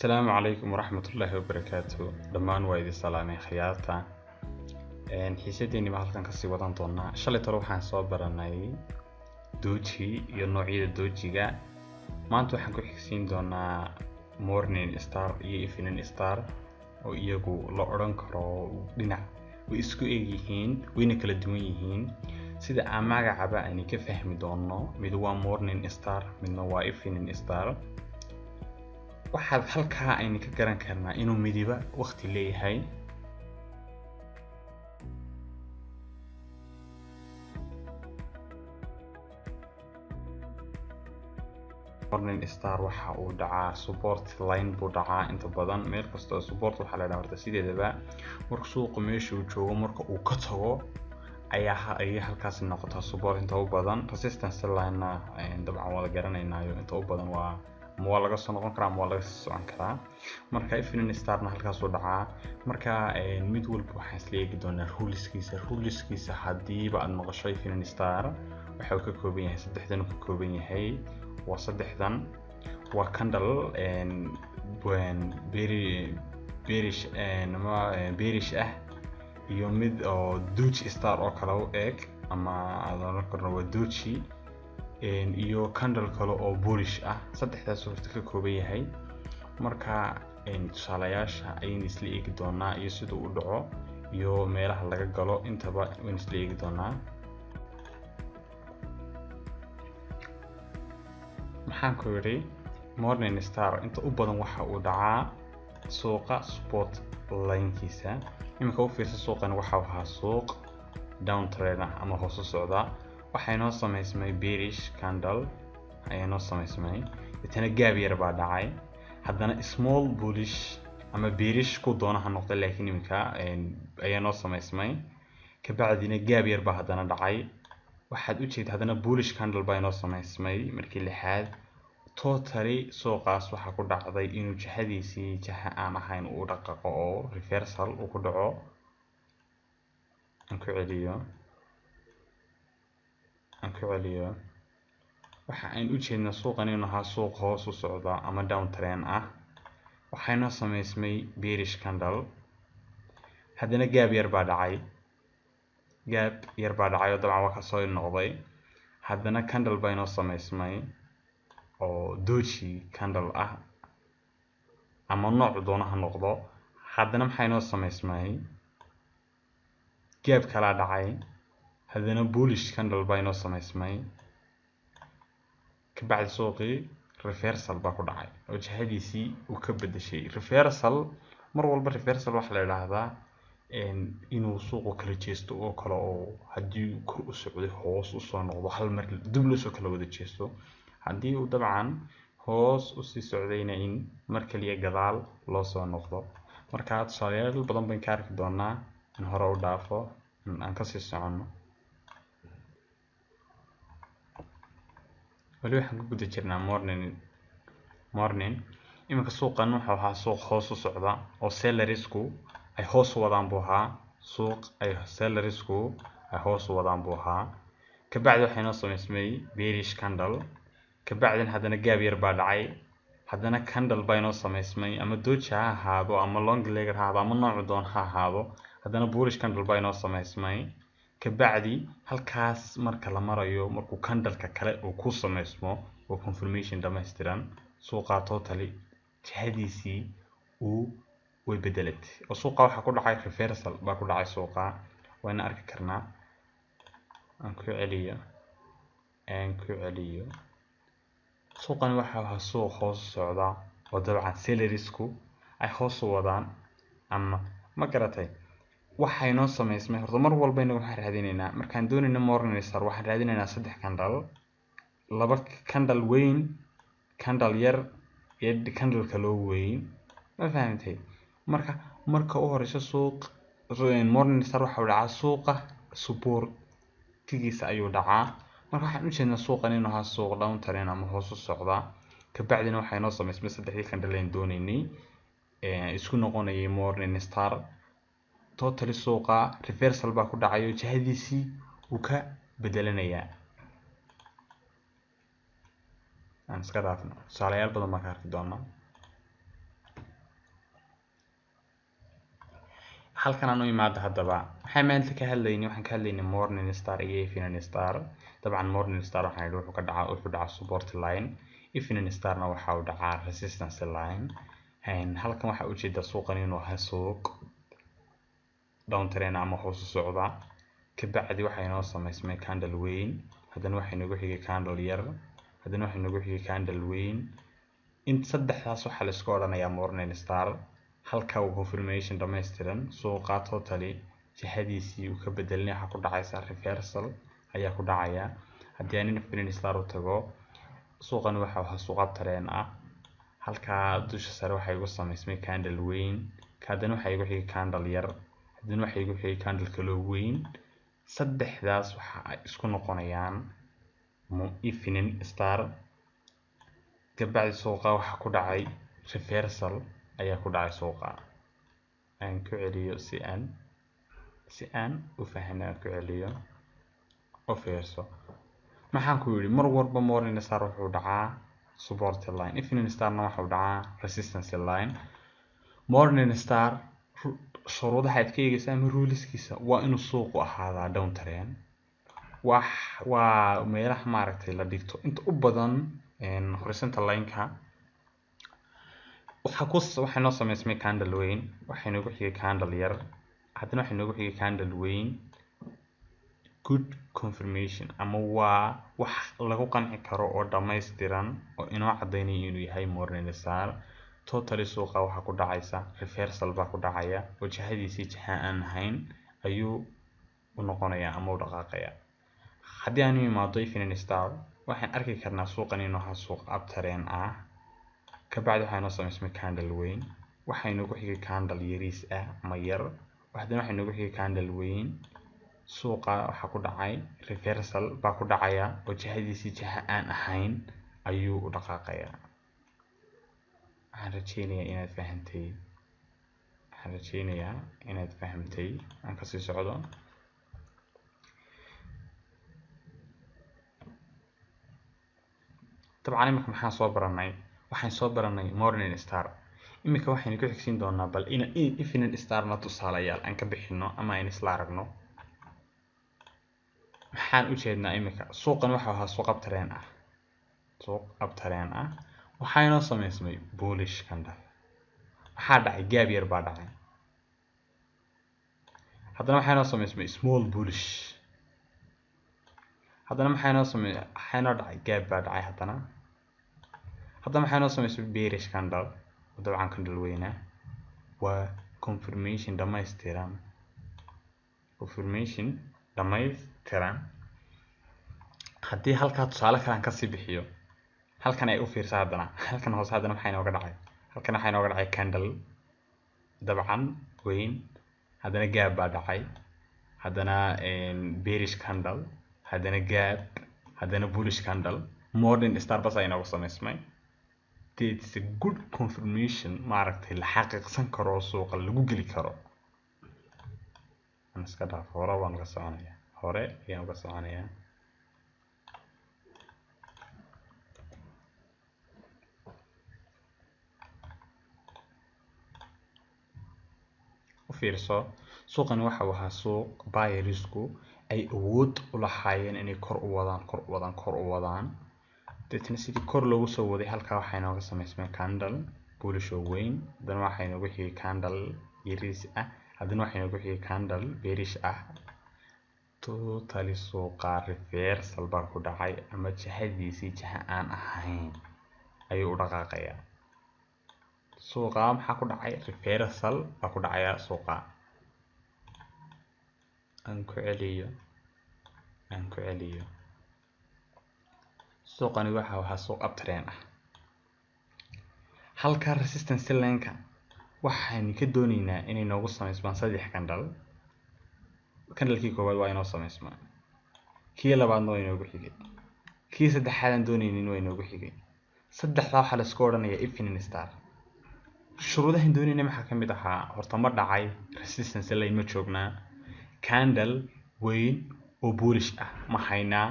السلام عليكم ورحمة الله وبركاته. دمان وايد سلامي خيارتا حيسديني halkan kasii wadan doonaa. Shalay toro waxaan soo baranay doji iyo noocyada dojiga. Maanta waxaan ku xigsiin doonaa morning star iyo evening star oo iyagu la oran karo dhinac way isku eg yihiin wayna kala duwan yihiin sida aan magacaba aan ka fahmi doono. Mid waa morning star midna waa evening star. waxaad halkaa aynu ka garan karnaa inuu midiba waqti leeyahay. morning star waxa uu dhacaa support line buu dhacaa inta badan meel kasta oo support waxa la dhaafta sideedaba marka suuqa meesha uu joogo marka uu ka tago ay halkaas noqotaa support inta u badan. resistance line dabcan wada garanaynaayo inta u badan waa waa laga soo noqon karaa waa laga socon karaa. marka evening starna halkaas uu dhacaa. marka mid walba waxaan isla eegi doonaa ruleskiisa hadiiba aad maqasho evening star waxa uu ka kooban yahay saddexdan uu ka kooban yahay waa saddexdan waa candle bearish iyo mid oo doji star oo kale u eg ama aad oran karno waa doji iyo candle kale oo bullish saddexdaas oo ka kooban yahay. marka tusaalayaasha ayaan isla eegi doonaa iyo sida uu dhaco iyo meelaha laga galo intaba waan isla eegi doonaa. maxaan ku yiri morning star inta u badan waxa uu dhacaa suuqa support line-kiisa. iminka u fiirsa suuqan waxa uu ahaa suuq down trend ama hoos u socda. waxay noo sameysmay bearish candle ayay noo sameysmay intana gaab yar baa dhacay haddana small bullish ama bearish ku doonaha noqday laakiin iminka ayaa noo sameysmay ka bacdina gaab yar baa haddana dhacay. waxaad u jeedaa haddana bullish candle baa noo sameysmay markii lixaad. totally suuqaas waxa ku dhacday inuu jihadiisii jaha aan ahayn uu dhaqaqo oo reversal uu ku dhaco. aan ku celiyo waxa aan u jeednaa suuqan inuu ahaa suuq hoos u socda ama down trend waxayna sameysmay bearish candle haddana gaab yar baa dhacay oo dabcan waa ka soo noqday. haddana candle baa inoo sameysmay oo doji candle ama nooc doonaha noqdo. haddana maxay noo sameysmay gaab kala dhacay haddana bullish candle baa inoo sameysmay ka bacdi suuqii reversal baa ku dhacay oo jihadiisii uu ka bedeshay. reversal mar walba reversal waxa la yiraahdaa inuu suuqu kala jeesto oo kale oo hadii kor u socday hoos u soo noqdo hal mar dib loo soo kala wada jeesto. hadii uu dabcan hoos u sii socdayna in mar kaliya gadaal loo soo noqdo. marka tusaalayaal badan baan ka arki doonaa in hore u dhaafo aan ka sii socono. wali waxaan ku guda jirnaa morning iminka suuqan waxa ahaa suuq hoos u socda oo sellersku ay hoos u wadaan buu ahaa suuq ay sellersku ay hoos u wadaan buu ahaa. ka bacdi waxay noo sameysmay bearish candle ka bacdina haddana gaab yar baa dhacay haddana candle baa inoo sameysmay ama doji ha ahaado ama long leg ha ahaado ama nooc doon ha ahaado haddana bullish candle baa inoo sameysmay. ka bacdi halkaas marka la marayo markuu candle-ka kale uu ku sameysmo oo confirmation dhameystiran suuqa totally jihadiisii way bedelatay oo suuqa waxa ku dhacay reversal baa ku dhacay suuqa waana arki karnaa. aan ku celiyo suuqan waxa ahaa suuq hoos u socda oo dabcan sellersku ay hoos u wadaan ama ma garatay waxay noo sameysmay horta mar walba inagu waxaan raadinaynaa markaan doonayno morning star waxaan raadinaynaa saddex candle laba candle weyn candle yar iyo candle kale oo weyn ma fahamtay. marka u horeyso suuq morning star waxa uu dhacaa suuqa support tigiisa ayuu dhacaa. marka waxaan u jeednaa suuqan inuu ahaa suuq down trend ama hoos u socda ka bacdina waxay noo sameysmay saddexdii candle aan doonaynay isku noqonayay morning star. totally suuqa reversal baa ku dhacay oo jihadiisii uu ka bedelanayaa. aan iska dhaafno tusaalayaal badan baan ka arki doonaa. halkan aanu imaado haddaba waxaan maanta ka hadlaynay waxaan ka hadlaynay morning star iyo evening star dabcan morning star waxaan idhi wuxuu dhacaa support line evening starna waxa uu dhacaa resistance line halkan waxa ujeeda suuqan inuu ahaa suuq down trend ama hoos u socda kabacdi waxa inoo samaysmay candle weyn haddana waxa inagu xigay candle yar haddana waxa inagu xigay candle weyn in saddexdaas waxa la isku odhanayaa morning star halka uu confirmation dhameystiran suuqa totally jihadiisii uu ka bedelnay waxa ku dhacaysa reversal ayaa ku dhacaya haddii aan evening star u tago suuqan waxa ahaa suuq trend ah halka dusha sare waxa igu samaysmay candle weyn haddana waxa igu xigay candle yar haddana waxa igu xigay candle kale weyn saddexdaas waxa ay isku noqonayaan evening star kabacdi suuqa waxa ku dhacay reversal ayaa ku dhacay suuqa aan ku celiyo si aan u fahmo ku celiyo oo fiirso maxaan ku yiri mar walba morning star wuxuu dhacaa support line evening starna wuxuu dhacaa resistance line morning star shuruudaha aad ka eegaysaa ama ruleskiisa waa inuu suuqu ahaadaa down trend waa meelaha maaragtay la dhigto inta u badan horizontal line-ka waxa noo samaysmay candle weyn waxa inagu xigay candle yar haddana waxa inagu xigay candle weyn good confirmation ama waa wax lagu qanci karo oo dhameystiran oo inoo cadeynaya inuu yahay morning star totally suuqa waxa ku dhacaysa reversal baa ku dhacaya wajahadiisii jaha aan ahayn ayuu u noqonayaa ama u dhaqaaqayaa haddii aan imaado evening star waxaan arki karnaa suuqan inuu ahaa suuq up trend ah kabacdi waxa inoo samaysmay candle weyn waxa inagu xigay candle yariis ah ama yar haddana waxa inagu xigay candle weyn suuqa waxa ku dhacay reversal baa ku dhacaya wajahadiisii jaha aan ahayn ayuu u dhaqaaqayaa waxaan rajeynayaa inaad fahamtay aan kasii socdo طبعا imika maxaan soo baranay waxaan soo baranay morning star imika waxaan ku xigsiin doonaa bal in evening star na tusaalayaal aan ka bixino ama aan isla aragno maxaan u jeednaa imika suuqan waxa ahaa suuq up trend ah waxaa inoo samaysmay bullish candle waxaa dhacay gaab yar baa dhacay haddana waxaa inoo samaysmay small bullish haddana waxaa inoo dhacay gaab baa dhacay haddana waxaa inoo samaysmay bearish candle dabcan candle weyna waa confirmation dhameystiran haddii halkaa tusaale kale aan kasii bixiyo halkan ay u fiirsa haddana halkan hoose haddana waxaa inooga dhacay halkan waxaa inooga dhacay candle dabcan weyn haddana gaab baa dhacay haddana bearish candle haddana gaab haddana bullish candle morning star bas ay inoogu samaysmay it's a good confirmation maaragtay la xaqiiqsan karo suuqa lagu geli karo aan iska dhaaf hore ayaan uga soconayaa u fiirso suuqani waxa uu ahaa suuq buyersku ay awood u lahaayeen inay kor u wadaan deetna sidii kor loogu soo waday halkaa waxaa inooga samaysmay candle bullish oo weyn haddana waxaa inoogu xigay candle yariis ah haddana waxaa inoogu xigay candle bearish ah totally suuqa reversal baa ku dhacay ama jihadiisii jaha aan ahayn ayuu u dhaqaaqayaa suuqa maxaa ku dhacay reversal baa ku dhacaya suuqa aan ku celiyo suuqani waxa ahaa suuq up trend ah halka resistance line-ka waxaan ka doonaynaa inay noogu samaysmaan 3 candle candle-kii koowaad waa inoo samaysmaa kii labaadna waa inoogu xigay kii saddexaad aan doonaynin waa inoogu xigay saddexda waxa la isku odhanayaa evening star shuruudahan doonayna maxaa ka mid ahaa horta ma dhacay resistance line ma joognaa candle weyn oo bullish ah ma haynaa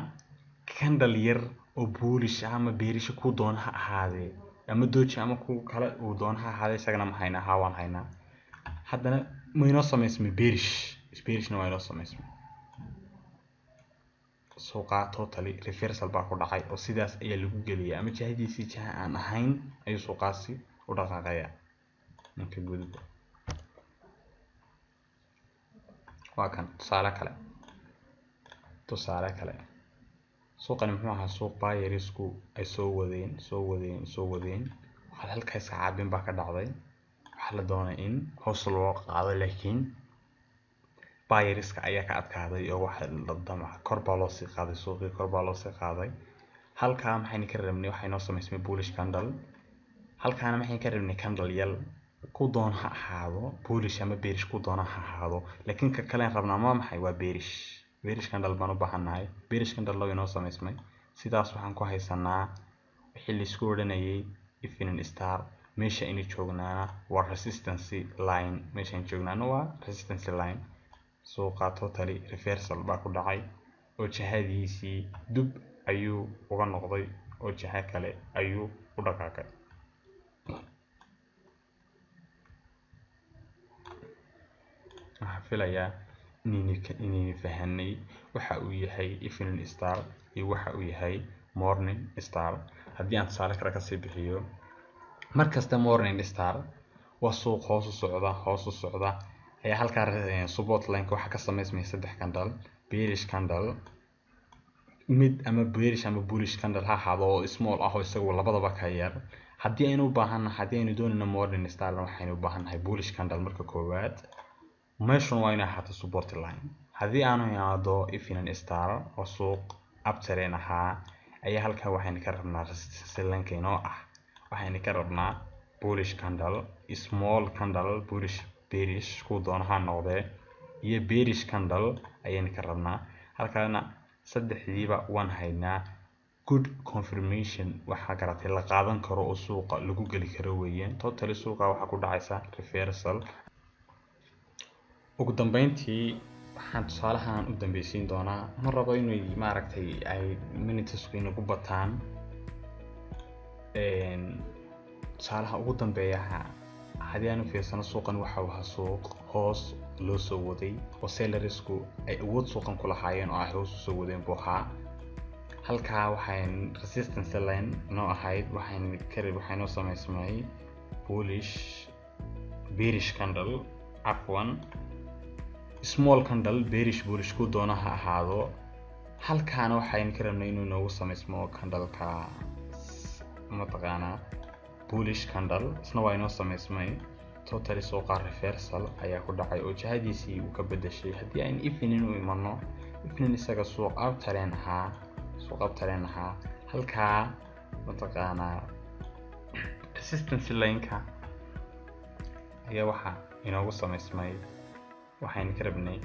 candle yar oo bullish ah ama bearish ku doona ha ahaadee ama dooji ama ku kale uu doona ha ahaadee isagana ma haynaa waan haynaa haddana ma inoo samaysmay beerishna waa inoo samaysmay suuqa totally reversal baa ku dhacay oo sidaas ayaa lagu geliyay ama jihadiisii jiha aan ahayn ayuu suuqaasi u dhaqaaqaya marka gudub waa kan tusaale kale suuqani muxuu ahaa suuq buyersku ay soo wadeen waxa halkaas caabin baa ka dhacday waxa la doonay in hoos loo qaado laakiin buyerska ayaa ka adkaaday oo waxa la damac kor baa loo sii qaaday suuqii kor baa loo sii qaaday halka maxayna ka rabnay waxay noo samaysmay bullish candle halkaana maxay ka rabnay candle yal ku doon ha ahaado bullish ama bearish ku doon ha ahaado laakiin ka kale rabnaa ma maxay waa bearish candle baan u baahanahay bearish candle loo inoo samaysmay sidaas waxaan ku haysanaa wixii la isku oranayay evening star meesha inay joognaana waa resistance line meesha in joognaana waa resistance line suuqa totally reversal baa ku dhacay oo jihadiisii dub ayuu uga noqday oo jiha kale ayuu u dhaqaaqay waxaan filayaa inaynu fahanay waxa uu yahay evening star iyo waxa uu yahay morning star haddii aan tusaale kale kasii bixiyo markasta morning star waa suuq hoos u socda ayaa halkaa support line-ka waxa ka samaysmay 3 candle bearish candle mid ama bearish ama bullish candle ha ahaado oo small ah oo isagu labadaba ka yar haddii aynu u baahanahay haddii aynu doonayno morning star waxaynu u baahanahay bullish candle marka koowaad meeshan waa inay ahaato support line haddii aanu yaado evening star oo suuq uptrend ahaa ayaa halkaa waxaynu ka rabnaa resistance line-ka inoo ah waxaynu ka rabnaa bullish candle small candle bullish bearish ku doon ha noqdee iyo bearish candle ayaynu ka rabnaa halkaana saddexdiiba waan haynaa good confirmation waxa garatay la qaadan karo oo suuqa lagu gali karo weeyaan totally suuqa waxa ku dhacaysa reversal ugu dambeyntii waxaan tusaalahan u dambaysiin doonaa ma rabo inay maaragtay ay minutesku inagu bataan tusaalaha ugu dambeeya haddii aan u fiirsano suuqan waxa uu ahaa suuq hoos loo soo waday oo sellersku ay awood suuqan ku lahaayeen oo ay hoos u soo wadeen buu ahaa halkaa waxaan resistance line noo ahayd waxaynoo samaysmay bearish candle afwan small candle bearish bullish ku doona ha ahaado halkaana waxaan ka rabnay inuu noogu samaysmo candleka mataqaanaa bullish candle isna waa inoo samaysmay totally suuqa reversal ayaa ku dhacay oo jihadiisii uu ka bedeshay haddii aan evening u imano evening isaga suuq uptrend ahaa halkaa mataqaanaa resistance line-ka ayaa waxa inoogu samaysmay waxaynu ka rabnay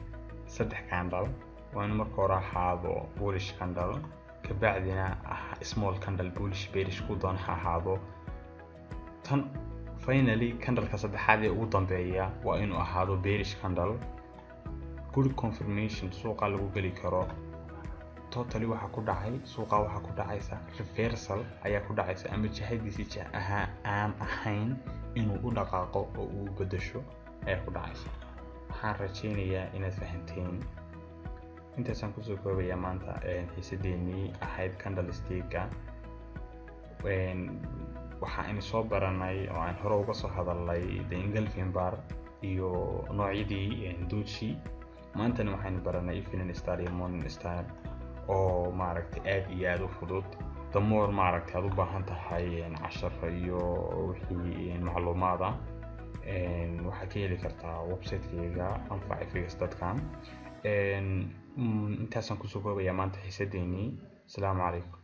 3 candle waa inuu marka hore ahaado bullish candle kabacdina small candle bullish bearish ku doon ha ahaado tan finally candleka saddexaad ee ugu dambeeya waa inuu ahaado bearish candle good confirmation suuqa lagu gali karo totally waxa ku dhacay suuqa waxa ku dhacaysa reversal ayaa ku dhacaysa ama jihadiisii jiha aan ahayn inuu u dhaqaaqo oo uu bedesho ayaa ku dhacaysa waxaan rajaynayaa inaad fahanteen intaasaan kusoo koobayaa maanta xiisadeenii ahayd candlestick-ka waxaan soo baranay oo aan hore uga soo hadalnay the engulfing bar iyo noocyadii doji maantana waxaan baranay evening star iyo morning star oo maaragtay aad iyo aad u fudud the more maaragtay aad u baahan tahay casharo iyo wixii macluumaad ah waxaad ka heli kartaa website-kayga anfacfigures.com intaasaan kusoo koobayaa maanta xiisadeenii. Asalaamu calaykum.